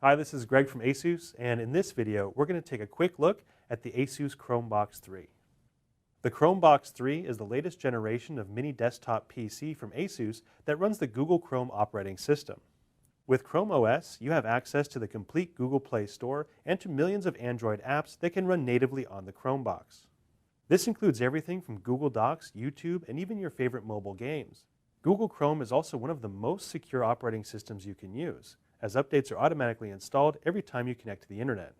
Hi, this is Greg from ASUS, and in this video, we're going to take a quick look at the ASUS CHROMEBOX 3. The CHROMEBOX 3 is the latest generation of mini desktop PC from ASUS that runs the Google Chrome operating system. With Chrome OS, you have access to the complete Google Play Store and to millions of Android apps that can run natively on the CHROMEBOX. This includes everything from Google Docs, YouTube, and even your favorite mobile games. Google Chrome is also one of the most secure operating systems you can use, as updates are automatically installed every time you connect to the internet.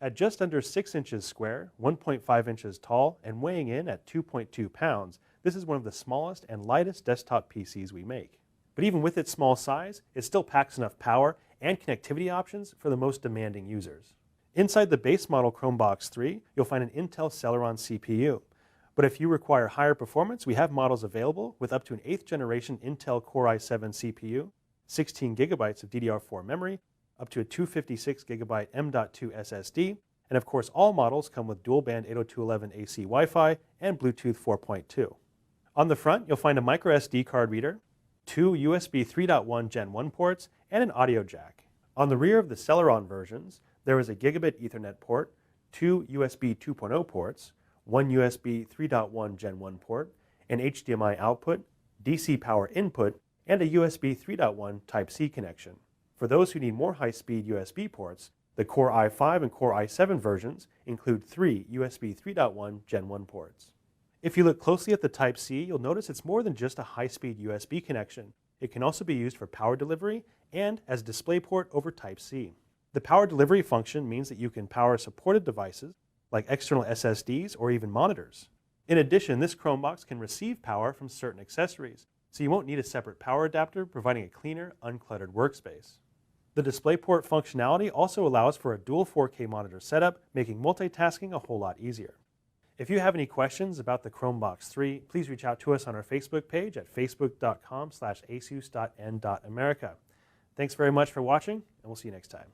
At just under 6 inches square, 1.5 inches tall, and weighing in at 2.2 pounds, this is one of the smallest and lightest desktop PCs we make. But even with its small size, it still packs enough power and connectivity options for the most demanding users. Inside the base model CHROMEBOX 3, you'll find an Intel Celeron CPU. But if you require higher performance, we have models available with up to an 8th generation Intel Core i7 CPU, 16 gigabytes of DDR4 memory, up to a 256 gigabyte M.2 SSD, and of course all models come with dual band 802.11 AC Wi-Fi and Bluetooth 4.2. On the front, you'll find a micro SD card reader, 2 USB 3.1 Gen 1 ports, and an audio jack. On the rear of the Celeron versions, there is a gigabit Ethernet port, 2 USB 2.0 ports, 1 USB 3.1 Gen 1 port, an HDMI output, DC power input, and a USB 3.1 Type-C connection. For those who need more high-speed USB ports, the Core i5 and Core i7 versions include 3 USB 3.1 Gen 1 ports. If you look closely at the Type-C, you'll notice it's more than just a high-speed USB connection. It can also be used for power delivery and as a DisplayPort over Type-C. The power delivery function means that you can power supported devices like external SSDs or even monitors. In addition, this CHROMEBOX can receive power from certain accessories, so you won't need a separate power adapter, providing a cleaner, uncluttered workspace. The DisplayPort functionality also allows for a dual 4K monitor setup, making multitasking a whole lot easier. If you have any questions about the CHROMEBOX 3, please reach out to us on our Facebook page at facebook.com/asus.n.america. Thanks very much for watching, and we'll see you next time.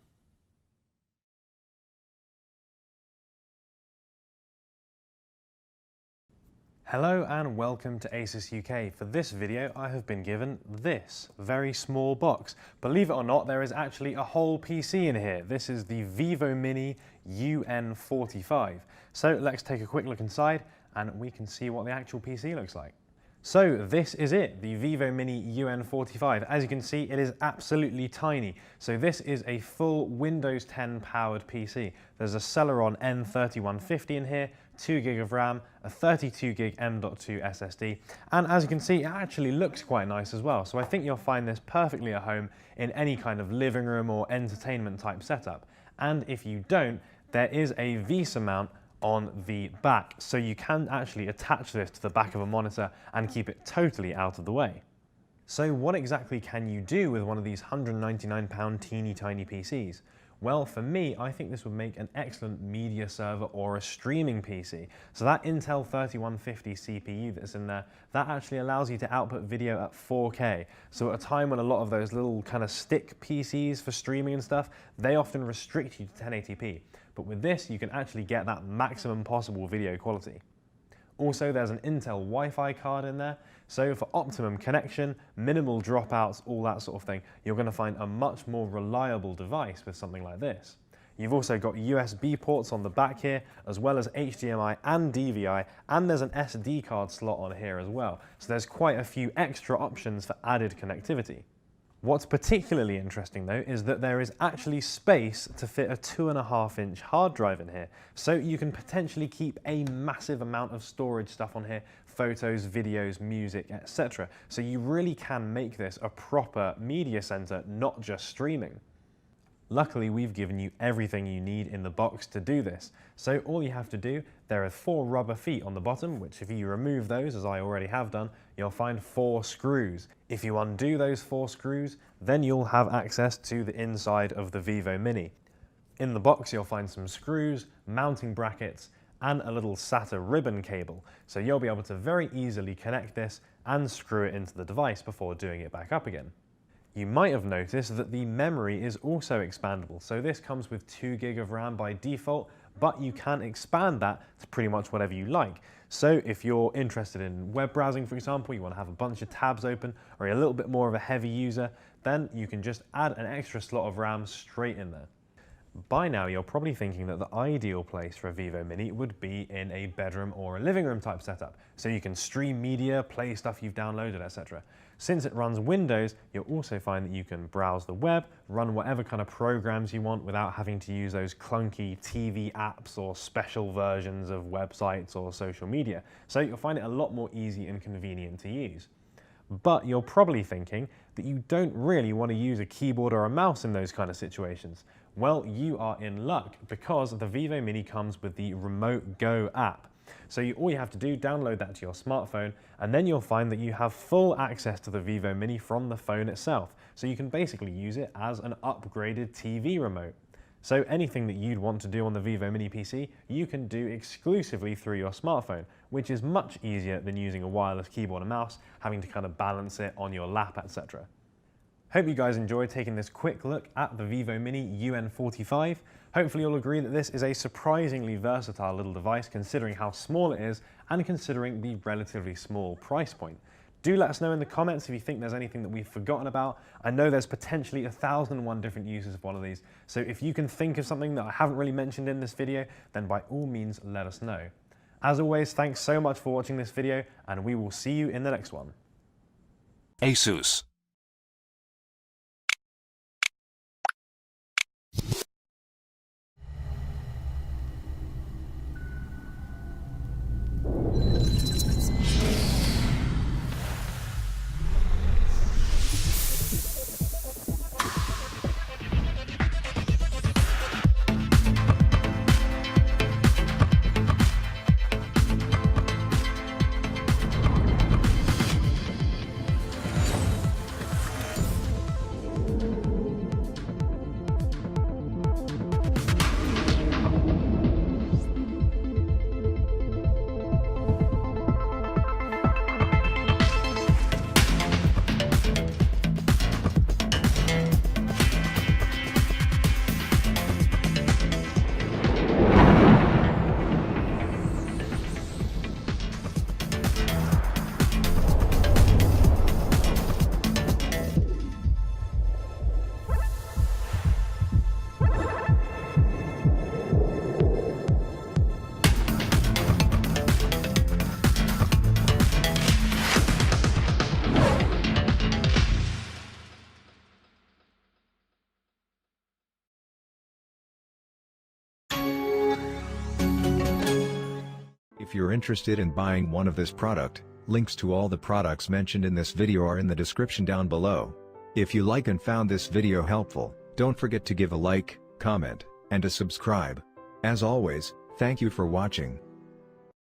Hello and welcome to ASUS UK. For this video, I have been given this very small box. Believe it or not, there is actually a whole PC in here. This is the VivoMini UN45. So let's take a quick look inside and we can see what the actual PC looks like. So this is it, the VivoMini UN45. As you can see, it is absolutely tiny. So this is a full Windows 10 powered PC. There's a Celeron N3150 in here, 2 gig of RAM, a 32 gig M.2 SSD, and as you can see, it actually looks quite nice as well. So I think you'll find this perfectly at home in any kind of living room or entertainment type setup. And if you don't, there is a VESA mount on the back, so you can actually attach this to the back of a monitor and keep it totally out of the way. So what exactly can you do with one of these £199 teeny tiny PCs? Well, for me, I think this would make an excellent media server or a streaming PC. So that Intel 3150 CPU that's in there, that actually allows you to output video at 4K. So at a time when a lot of those little kind of stick PCs for streaming and stuff, they often restrict you to 1080p. But with this, you can actually get that maximum possible video quality. Also, there's an Intel Wi-Fi card in there, so for optimum connection, minimal dropouts, all that sort of thing, you're going to find a much more reliable device with something like this. You've also got USB ports on the back here, as well as HDMI and DVI, and there's an SD card slot on here as well, so there's quite a few extra options for added connectivity. What's particularly interesting though is that there is actually space to fit a 2.5-inch hard drive in here, so you can potentially keep a massive amount of storage stuff on here, photos, videos, music, etc. So you really can make this a proper media center, not just streaming. Luckily, we've given you everything you need in the box to do this. So all you have to do, there are 4 rubber feet on the bottom, which if you remove those, as I already have done, you'll find 4 screws. If you undo those 4 screws, then you'll have access to the inside of the VivoMini. In the box, you'll find some screws, mounting brackets, and a little SATA ribbon cable. So you'll be able to very easily connect this and screw it into the device before doing it back up again. You might have noticed that the memory is also expandable. So this comes with 2 gig of RAM by default, but you can expand that to pretty much whatever you like. So if you're interested in web browsing, for example, you want to have a bunch of tabs open, or you're a little bit more of a heavy user, then you can just add an extra slot of RAM straight in there. By now, you're probably thinking that the ideal place for a VivoMini would be in a bedroom or a living room type setup, so you can stream media, play stuff you've downloaded, etc. Since it runs Windows, you'll also find that you can browse the web, run whatever kind of programs you want without having to use those clunky TV apps or special versions of websites or social media. So you'll find it a lot more easy and convenient to use. But you're probably thinking that you don't really want to use a keyboard or a mouse in those kind of situations. Well, you are in luck, because the VivoMini comes with the Remote Go app. So all you have to do, download that to your smartphone, and then you'll find that you have full access to the VivoMini from the phone itself. So you can basically use it as an upgraded TV remote. So anything that you'd want to do on the VivoMini PC, you can do exclusively through your smartphone, which is much easier than using a wireless keyboard and mouse, having to kind of balance it on your lap, etc. Hope you guys enjoyed taking this quick look at the VivoMini UN45. Hopefully you'll agree that this is a surprisingly versatile little device, considering how small it is and considering the relatively small price point. Do let us know in the comments if you think there's anything that we've forgotten about. I know there's potentially 1,001 different uses of one of these, so if you can think of something that I haven't really mentioned in this video, then by all means let us know. As always, thanks so much for watching this video, and we will see you in the next one. ASUS. If you're interested in buying one of this product, links to all the products mentioned in this video are in the description down below. If you like and found this video helpful, don't forget to give a like, comment, and to subscribe. As always, thank you for watching.